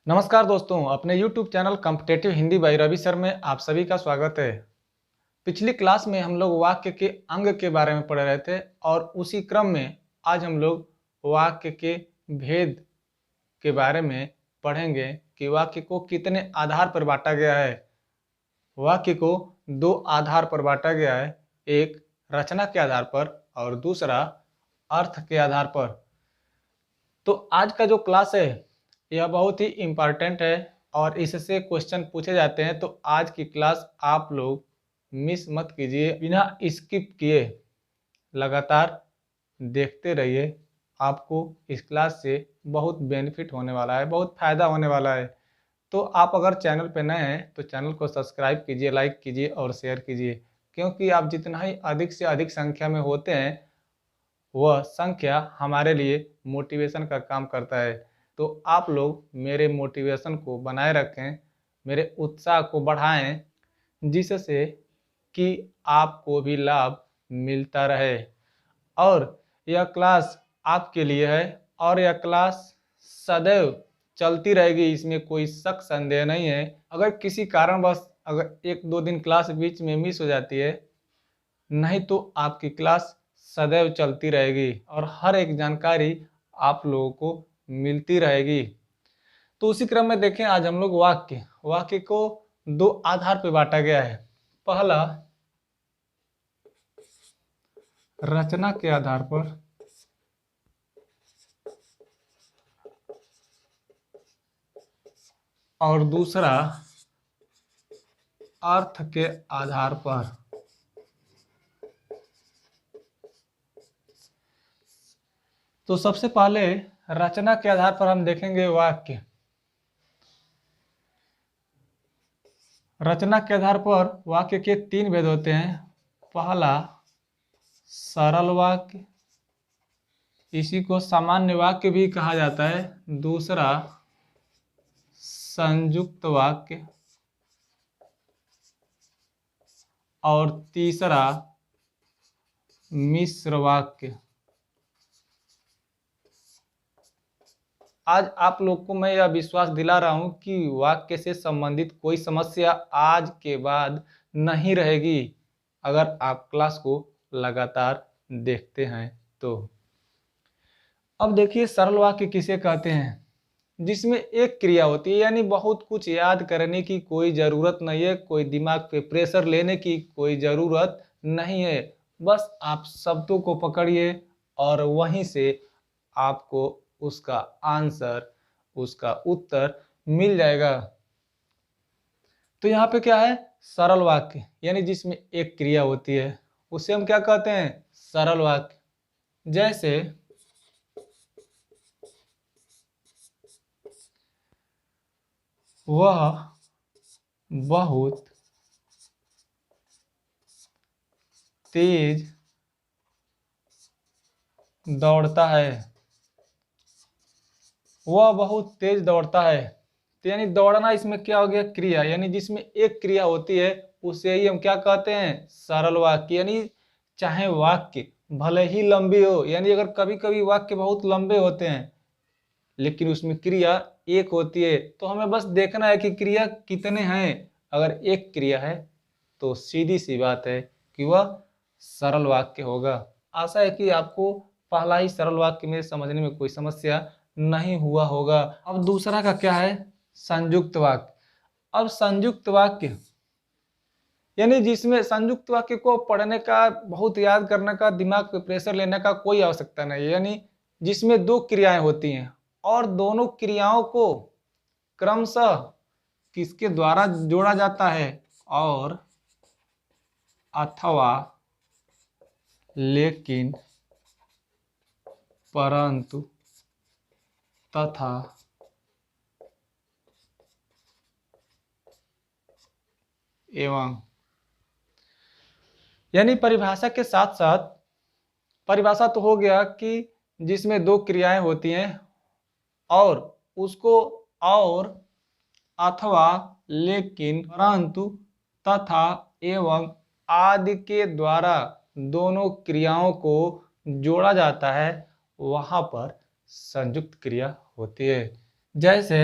नमस्कार दोस्तों, अपने YouTube channel competitive Hindi by Ravi sir में आप सभी का स्वागत है। पिछली क्लास में हम लोग वाक्य के अंग के बारे में पढ़ रहे थे और उसी क्रम में आज हम लोग वाक्य के भेद के बारे में पढ़ेंगे कि वाक्य को कितने आधार पर बांटा गया है। वाक्य को दो आधार पर बांटा गया है, एक रचना के आधार पर और दूसरा अर्थ के आधार पर। तो आज का जो क्लास है यह बहुत ही इम्पॉर्टेंट है और इससे क्वेश्चन पूछे जाते हैं, तो आज की क्लास आप लोग मिस मत कीजिए, बिना स्किप किए लगातार देखते रहिए। आपको इस क्लास से बहुत बेनिफिट होने वाला है, बहुत फ़ायदा होने वाला है। तो आप अगर चैनल पे नए हैं तो चैनल को सब्सक्राइब कीजिए, लाइक कीजिए और शेयर कीजिए, क्योंकि आप जितना ही अधिक से अधिक संख्या में होते हैं वह संख्या हमारे लिए मोटिवेशन का काम करता है। तो आप लोग मेरे मोटिवेशन को बनाए रखें, मेरे उत्साह को बढ़ाएं, जिससे कि आपको भी लाभ मिलता रहे। और यह क्लास आपके लिए है और यह क्लास सदैव चलती रहेगी, इसमें कोई शक संदेह नहीं है। अगर किसी कारणवश अगर एक दो दिन क्लास बीच में मिस हो जाती है, नहीं तो आपकी क्लास सदैव चलती रहेगी और हर एक जानकारी आप लोगों को मिलती रहेगी। तो उसी क्रम में देखें, आज हम लोग वाक्य को दो आधार पर बांटा गया है। पहला रचना के आधार पर और दूसरा अर्थ के आधार पर। तो सबसे पहले रचना के आधार पर हम देखेंगे वाक्य। रचना के आधार पर वाक्य के तीन भेद होते हैं। पहला सरल वाक्य, इसी को सामान्य वाक्य भी कहा जाता है। दूसरा संयुक्त वाक्य और तीसरा मिश्र वाक्य। आज आप लोग को मैं यह विश्वास दिला रहा हूं कि वाक्य से संबंधित कोई समस्या आज के बाद नहीं रहेगी, अगर आप क्लास को लगातार देखते हैं तो। अब देखिए, सरल वाक्य किसे कहते हैं? जिसमें एक क्रिया होती है, यानी बहुत कुछ याद करने की कोई ज़रूरत नहीं है, कोई दिमाग पे प्रेशर लेने की कोई ज़रूरत नहीं है। बस आप शब्दों को पकड़िए और वहीं से आपको उसका आंसर, उसका उत्तर मिल जाएगा। तो यहाँ पे क्या है? सरल वाक्य, यानी जिसमें एक क्रिया होती है, उसे हम क्या कहते हैं? सरल वाक्य। जैसे वह बहुत तेज दौड़ता है। वह बहुत तेज दौड़ता है, तो यानी दौड़ना इसमें क्या हो गया? क्रिया, यानी जिसमें एक क्रिया होती है उसे ही हम क्या कहते हैं? सरल वाक्य। यानी चाहे वाक्य भले ही लंबी हो, यानी अगर कभी कभी वाक्य बहुत लंबे होते हैं लेकिन उसमें क्रिया एक होती है, तो हमें बस देखना है कि क्रिया कितने हैं। अगर एक क्रिया है तो सीधी सी बात है कि वह सरल वाक्य होगा। आशा है कि आपको पहला ही सरल वाक्य में समझने में कोई समस्या नहीं हुआ होगा। अब दूसरा का क्या है? संयुक्त वाक्य। अब संयुक्त वाक्य यानी जिसमें संयुक्त वाक्य को पढ़ने का, बहुत याद करने का, दिमाग पे प्रेशर लेने का कोई आवश्यकता नहीं है। यानी जिसमें दो क्रियाएं होती हैं और दोनों क्रियाओं को क्रमशः किसके द्वारा जोड़ा जाता है? और, अथवा, लेकिन, परंतु, तथा, एवं। यानी परिभाषा के साथ साथ, परिभाषा तो हो गया कि जिसमें दो क्रियाएं होती हैं और उसको और, अथवा, लेकिन, परंतु, तथा, एवं आदि के द्वारा दोनों क्रियाओं को जोड़ा जाता है, वहां पर संयुक्त क्रिया होती है। जैसे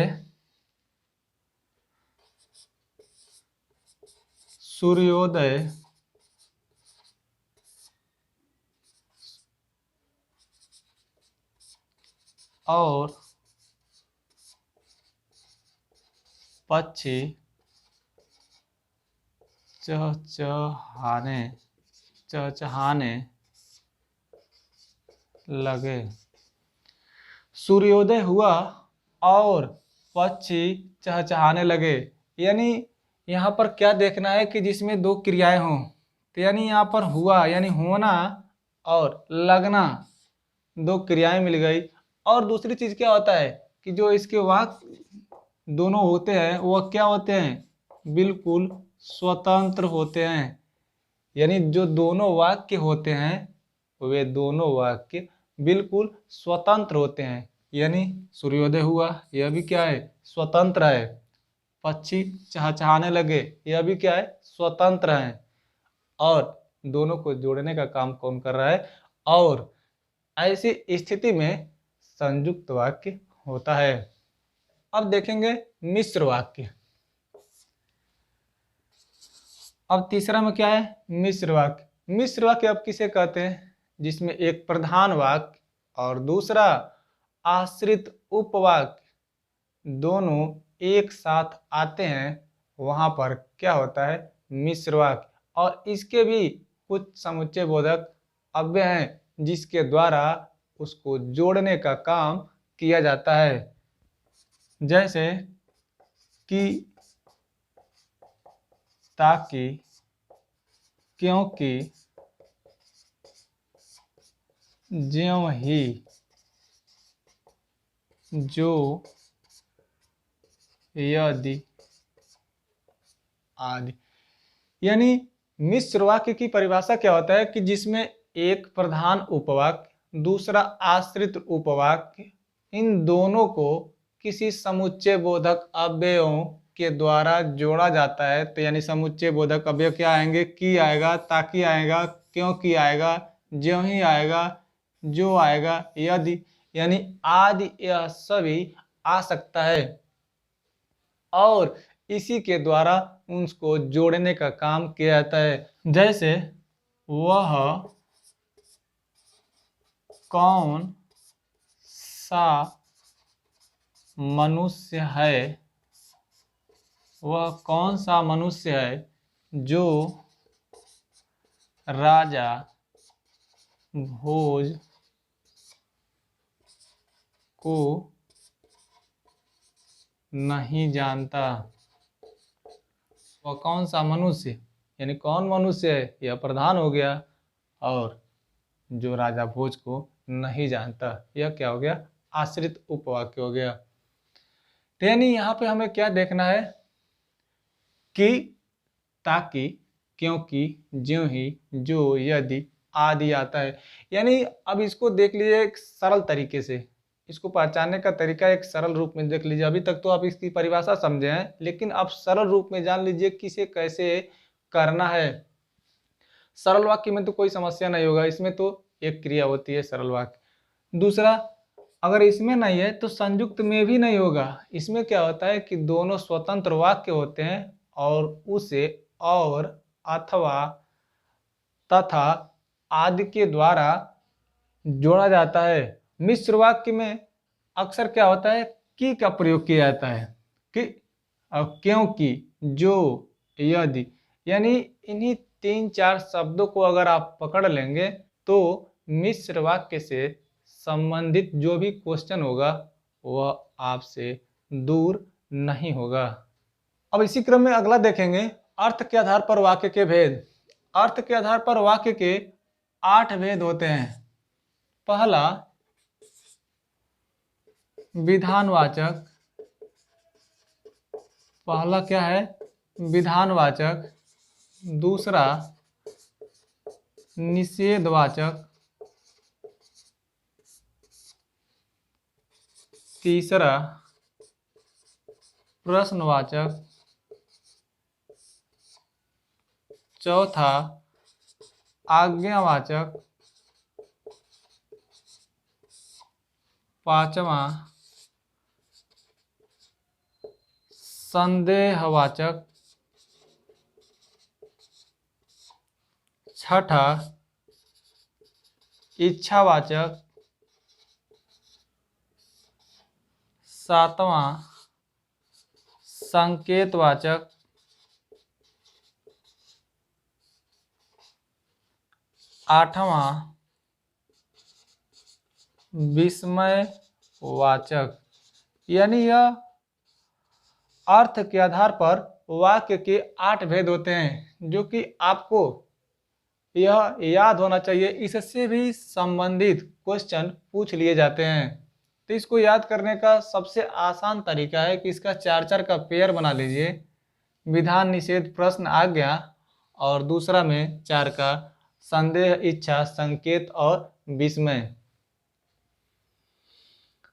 सूर्योदय और पक्षी चहचहाने चहचहाने लगे। सूर्योदय हुआ और पक्षी चहचहाने लगे, यानी यहाँ पर क्या देखना है कि जिसमें दो क्रियाएं हों। तो यानी यहाँ पर हुआ यानी होना और लगना, दो क्रियाएं मिल गई। और दूसरी चीज क्या होता है कि जो इसके वाक्य दोनों होते हैं वह क्या होते हैं, बिल्कुल स्वतंत्र होते हैं। यानी जो दोनों वाक्य होते हैं वे दोनों वाक्य बिल्कुल स्वतंत्र होते हैं। यानी सूर्योदय हुआ यह भी क्या है, स्वतंत्र है। पक्षी चहचहाने लगे यह भी क्या है, स्वतंत्र है। और दोनों को जोड़ने का काम कौन कर रहा है, और ऐसी स्थिति में संयुक्त वाक्य होता है। अब देखेंगे मिश्र वाक्य। अब तीसरा में क्या है, मिश्र वाक्य। मिश्र वाक्य अब किसे कहते हैं, जिसमें एक प्रधान वाक्य और दूसरा आश्रित उपवाक्य दोनों एक साथ आते हैं, वहां पर क्या होता है, मिश्र वाक्य। और इसके भी कुछ समुच्चय बोधक अव्यय हैं जिसके द्वारा उसको जोड़ने का काम किया जाता है। जैसे कि, ताकि, क्योंकि, ज्यों ही, जो, यदि आदि। यानी मिश्र वाक्य की परिभाषा क्या होता है कि जिसमें एक प्रधान उपवाक्य दूसरा आश्रित उपवाक्य, इन दोनों को किसी समुच्चय बोधक अव्ययों के द्वारा जोड़ा जाता है। तो यानी समुच्चय बोधक अव्यय क्या आएंगे, की आएगा, ताकि आएगा, क्योंकि आएगा, ज्यों ही आएगा, जो आएगा, यदि यानी आदि, यह सभी आ सकता है। और इसी के द्वारा उसको जोड़ने का काम किया जाता है। जैसे वह कौन सा मनुष्य है, वह कौन सा मनुष्य है जो राजा भोज को नहीं जानता। वह कौन सा मनुष्य यानी कौन मनुष्य है, यह प्रधान हो गया। और जो राजा भोज को नहीं जानता, यह क्या हो गया, आश्रित उपवाक्य हो गया। तो यानी यहाँ पे हमें क्या देखना है कि ताकि, क्योंकि, ज्यों ही, जो, यदि आदि आता है। यानी अब इसको देख लीजिए एक सरल तरीके से, इसको पहचानने का तरीका एक सरल रूप में देख लीजिए। अभी तक तो आप इसकी परिभाषा समझे हैं, लेकिन आप सरल रूप में जान लीजिए कि इसे कैसे करना है। सरल वाक्य में तो कोई समस्या नहीं होगा, इसमें तो एक क्रिया होती है सरल वाक्य। दूसरा, अगर इसमें नहीं है तो संयुक्त में भी नहीं होगा। इसमें क्या होता है कि दोनों स्वतंत्र वाक्य होते हैं और उसे और, अथवा, तथा आदि के द्वारा जोड़ा जाता है। मिश्र वाक्य में अक्सर क्या होता है, की का प्रयोग किया जाता है, कि, क्योंकि, जो, यदि। यानी इन्हीं 3-4 शब्दों को अगर आप पकड़ लेंगे तो मिश्र वाक्य से संबंधित जो भी क्वेश्चन होगा वह आपसे दूर नहीं होगा। अब इसी क्रम में अगला देखेंगे, अर्थ के आधार पर वाक्य के भेद। अर्थ के आधार पर वाक्य के 8 भेद होते हैं। पहला, विधानवाचक। पहला क्या है, विधानवाचक। दूसरा, निषेधवाचक। तीसरा, प्रश्नवाचक। चौथा, आज्ञावाचक। पांचवा, संदेहवाचक। छठा इच्छावाचक, सातवां संकेतवाचक, आठवां विस्मयवाचक। यानी यह अर्थ के आधार पर वाक्य के 8 भेद होते हैं, जो कि आपको यह याद होना चाहिए। इससे भी संबंधित क्वेश्चन पूछ लिए जाते हैं। तो इसको याद करने का सबसे आसान तरीका है कि इसका 4-4 का पेयर बना लीजिए। विधान, निषेध, प्रश्न, आज्ञा, और दूसरा में 4 का संदेह, इच्छा, संकेत और विस्मय।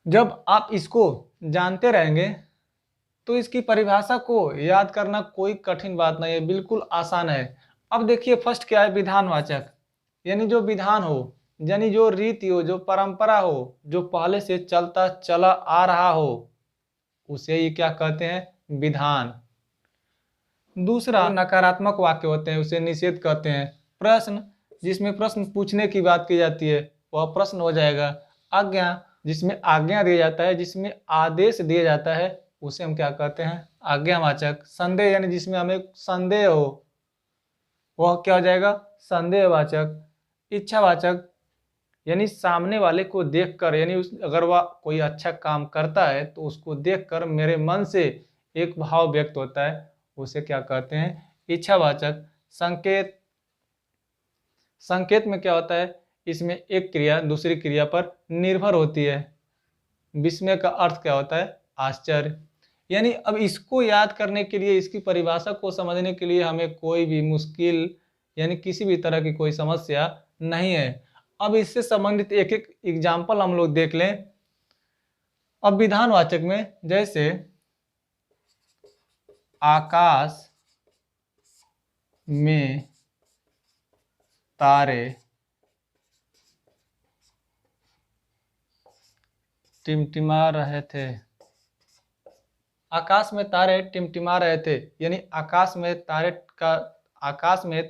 जब आप इसको जानते रहेंगे तो इसकी परिभाषा को याद करना कोई कठिन बात नहीं है, बिल्कुल आसान है। अब देखिए फर्स्ट क्या है, विधानवाचक। यानी जो विधान हो, यानी जो रीति हो, जो परंपरा हो, जो पहले से चलता चला आ रहा हो, उसे ये क्या कहते हैं, विधान। दूसरा नकारात्मक वाक्य होते हैं, उसे निषेध कहते हैं। प्रश्न, जिसमें प्रश्न पूछने की बात की जाती है, वह प्रश्न हो जाएगा। आज्ञा, जिसमें आज्ञा दिया जाता है, जिसमें आदेश दिया जाता है, उसे हम क्या कहते हैं, आज्ञावाचक। संदेह, यानी जिसमें हमें संदेह हो, वह क्या हो जाएगा, संदेहवाचक। इच्छावाचक, यानी सामने वाले को देखकर, यानी अगर वह कोई अच्छा काम करता है तो उसको देखकर मेरे मन से एक भाव व्यक्त होता है, उसे क्या कहते हैं, इच्छावाचक। संकेत, संकेत में क्या होता है, इसमें एक क्रिया दूसरी क्रिया पर निर्भर होती है। विस्मय का अर्थ क्या होता है, आश्चर्य। यानी अब इसको याद करने के लिए, इसकी परिभाषा को समझने के लिए हमें कोई भी मुश्किल यानी किसी भी तरह की कोई समस्या नहीं है। अब इससे संबंधित एक एक एग्जाम्पल हम लोग देख लें। अब विधानवाचक में जैसे आकाश में तारे टिमटिमा रहे थे। आकाश में तारे टिमटिमा रहे थे, यानी आकाश में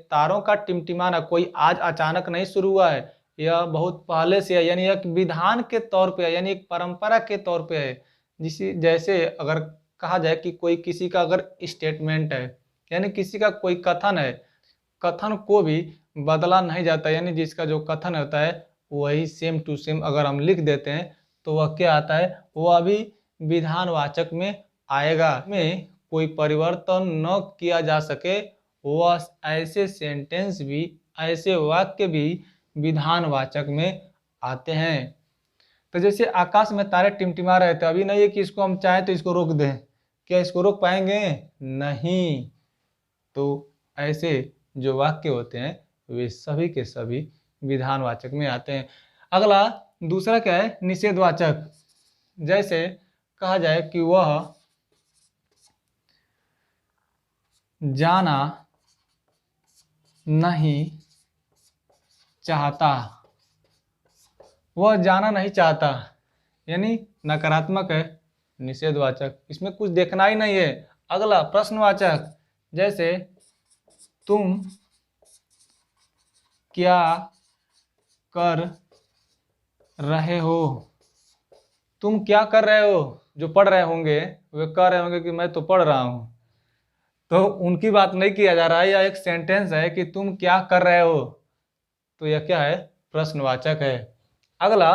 तारों का टिमटिमाना कोई आज अचानक नहीं शुरू हुआ है, यह बहुत पहले से है। यानी एक विधान के तौर पे है, यानी एक परंपरा के तौर पे है। जैसे अगर कहा जाए कि कोई किसी का अगर स्टेटमेंट है, यानी किसी का कोई कथन है, कथन को भी बदला नहीं जाता, यानी जिसका जो कथन होता है वही सेम टू सेम अगर हम लिख देते हैं तो वह क्या आता है, वह अभी विधानवाचक में आएगा। में कोई परिवर्तन न किया जा सके, वह ऐसे सेंटेंस भी, ऐसे वाक्य भी विधानवाचक में आते हैं। तो जैसे आकाश में तारे टिमटिमा रहे थे, अभी नहीं है कि इसको हम चाहें तो इसको रोक दें, क्या इसको रोक पाएंगे, नहीं। तो ऐसे जो वाक्य होते हैं वे सभी के सभी विधानवाचक में आते हैं। अगला दूसरा क्या है, निषेधवाचक। जैसे कहा जाए कि वह जाना नहीं चाहता, वह जाना नहीं चाहता, यानी नकारात्मक है, निषेधवाचक। इसमें कुछ देखना ही नहीं है। अगला प्रश्नवाचक, जैसे तुम क्या कर रहे हो, तुम क्या कर रहे हो, जो पढ़ रहे होंगे वे कह रहे होंगे कि मैं तो पढ़ रहा हूं, तो उनकी बात नहीं किया जा रहा है। यह एक सेंटेंस है कि तुम क्या कर रहे हो, तो यह क्या है, प्रश्नवाचक है। अगला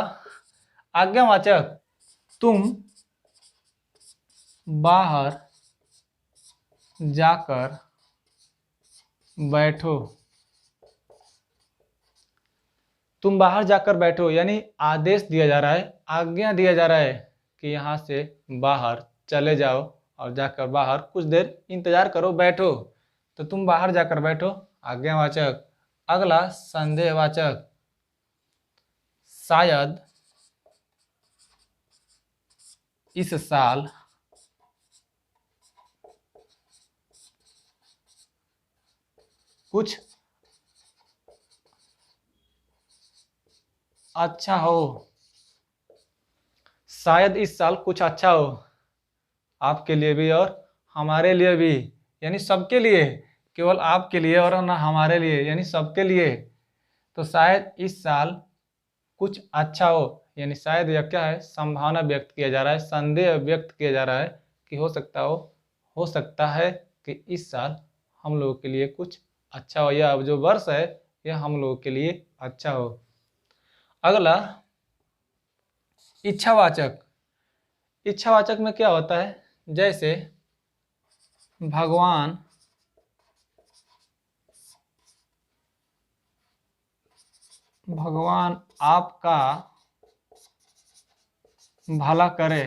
आज्ञावाचक, तुम बाहर जाकर बैठो, तुम बाहर जाकर बैठो, यानी आदेश दिया जा रहा है, आज्ञा दिया जा रहा है कि यहाँ से बाहर चले जाओ और जाकर बाहर कुछ देर इंतजार करो, बैठो। तो तुम बाहर जाकर बैठो, आज्ञावाचक। अगला संदेहवाचक, शायद इस साल कुछ अच्छा हो, शायद इस साल कुछ अच्छा हो, आपके लिए भी और हमारे लिए भी, यानी सबके लिए। केवल आपके लिए और ना हमारे लिए, यानी सबके लिए। तो शायद इस साल कुछ अच्छा हो, यानी शायद यह क्या है, संभावना व्यक्त किया जा रहा है, संदेह व्यक्त किया जा रहा है कि हो सकता है कि इस साल हम लोगों के लिए कुछ अच्छा हो, या जो वर्ष है यह हम लोगों के लिए अच्छा हो। अगला इच्छावाचक। इच्छावाचक में क्या होता है, जैसे भगवान आपका भला करे।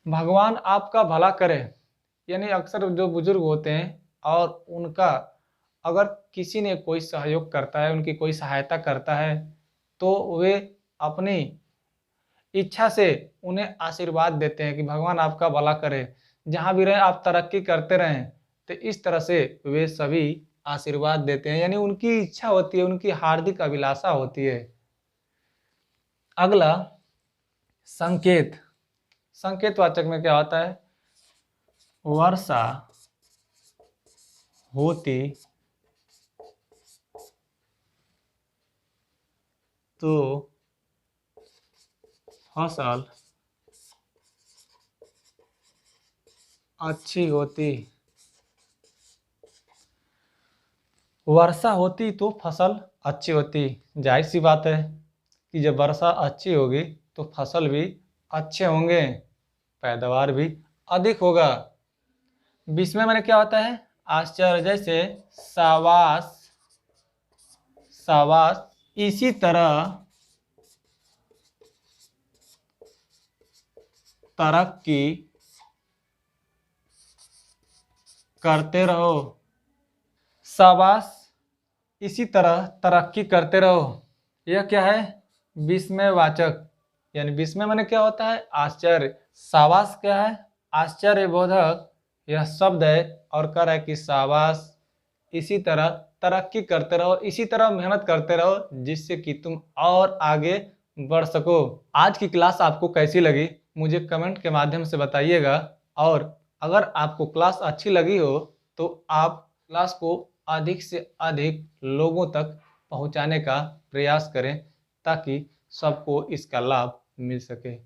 भगवान आपका भला करे, यानी अक्सर जो बुजुर्ग होते हैं और उनका अगर किसी ने कोई सहयोग करता है, उनकी कोई सहायता करता है, तो वे अपनी इच्छा से उन्हें आशीर्वाद देते हैं कि भगवान आपका भला करे, जहाँ भी रहें आप तरक्की करते रहें। तो इस तरह से वे सभी आशीर्वाद देते हैं, यानी उनकी इच्छा होती है, उनकी हार्दिक अभिलाषा होती है। अगला संकेत। संकेतवाचक में क्या होता है, वर्षा होती तो फसल अच्छी होती। वर्षा होती तो फसल अच्छी होती। जाहिर सी बात है कि जब वर्षा अच्छी होगी तो फसल भी अच्छे होंगे, पैदावार भी अधिक होगा। 20वें में क्या होता है, आश्चर्य। जैसे शाबाश, शाबाश, इसी तरह तरक्की करते रहो। शाबाश, इसी तरह तरक्की करते रहो, यह क्या है, 20वें वाचक। यानी 20वें माने क्या होता है, आश्चर्य। शाबाश क्या है, आश्चर्यबोधक यह शब्द है, और कह रहा है कि शाबाश, इसी तरह तरक्की करते रहो, इसी तरह मेहनत करते रहो, जिससे कि तुम और आगे बढ़ सको। आज की क्लास आपको कैसी लगी मुझे कमेंट के माध्यम से बताइएगा, और अगर आपको क्लास अच्छी लगी हो तो आप क्लास को अधिक से अधिक लोगों तक पहुंचाने का प्रयास करें, ताकि सबको इसका लाभ मिल सके।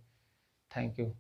Thank you.